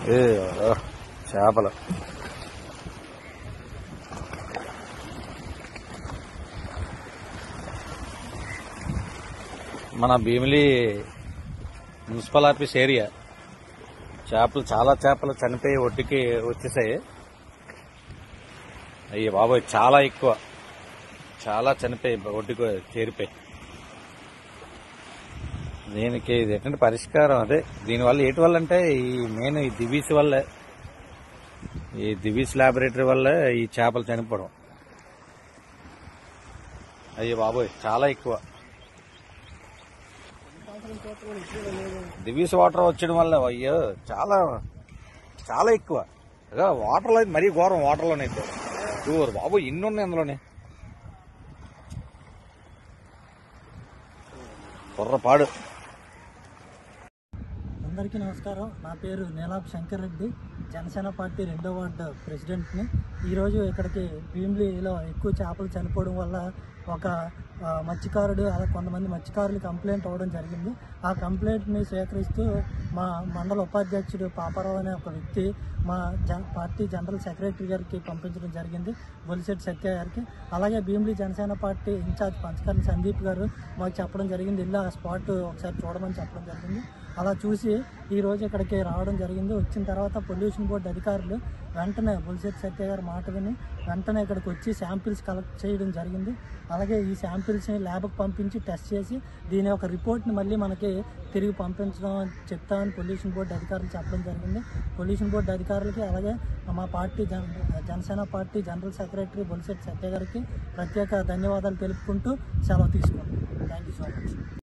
ఏ చేపలు మన Bheemili municipal office area చేపలు చాలా చేపలు చనిపోయి ఒడ్డుకి వచ్చేసాయి. అయ్యి బాబోయ్ చాలా ఎక్కువ, చాలా చనిపోయి ఒడ్డుకు చేరిపోయి. దీనికి ఇది ఏంటంటే పరిష్కారం అదే. దీనివల్ల ఏటి వల్ల అంటే ఈ మెయిన్ ఈ దివీస్ వల్లే, ఈ దివీస్ ల్యాబొరేటరీ వల్లే ఈ చేపలు చనిపోవడం. అయ్యి బాబోయ్ చాలా ఎక్కువ. దివీస్ వాటర్ వచ్చడం వల్ల అయ్యో చాలా చాలా ఎక్కువ. వాటర్లో అయితే మరీ ఘోరం. వాటర్లోనైతే చూరు బాబు ఇన్ని ఉన్నాయి అందులోనే. కుర్రపాడు. అందరికీ నమస్కారం. నా పేరు నీలాపు శంకర్ రెడ్డి, జనసేన పార్టీ 2వ వార్డు ప్రెసిడెంట్ని. ఈరోజు ఇక్కడికి భీమిలిలో ఎక్కువ చేపలు చనిపోవడం వల్ల ఒక మత్స్యకారుడు, అలా కొంతమంది మత్స్యకారులు కంప్లైంట్ అవ్వడం జరిగింది. ఆ కంప్లైంట్ని స్వీకరిస్తూ మా మండల ఉపాధ్యక్షుడు పాపారావు అనే ఒక వ్యక్తి మా పార్టీ జనరల్ సెక్రటరీ గారికి పంపించడం జరిగింది, బొలిశెట్టి సత్య గారికి. అలాగే భీమిలి జనసేన పార్టీ ఇన్ఛార్జ్ పంచకర్ణ సందీప్ గారు మాకు చెప్పడం జరిగింది, ఇలా ఆ స్పాట్ ఒకసారి చూడమని చెప్పడం జరిగింది. అలా చూసి ఈరోజు ఇక్కడికి రావడం జరిగింది. వచ్చిన తర్వాత పొల్యూషన్ బోర్డు అధికారులు వెంటనే బొలిశెట్టి సత్య గారు మాట విని వెంటనే ఇక్కడికి వచ్చి శాంపిల్స్ కలెక్ట్ చేయడం జరిగింది. అలాగే ఈ శాంపిల్స్ని ల్యాబ్కి పంపించి టెస్ట్ చేసి దీని యొక్క రిపోర్ట్ని మళ్ళీ మనకి తిరిగి పంపించడం చెప్తామని పొల్యూషన్ బోర్డు అధికారులు చెప్పడం జరిగింది. పొల్యూషన్ బోర్డు అధికారులకి అలాగే మా party Janasena party general secretary Bolisetti Satya గారికి ప్రత్యేక ధన్యవాదాలు తెలుపుకుంటూ సెలవు తీసుకుంటాం. Thank you so much.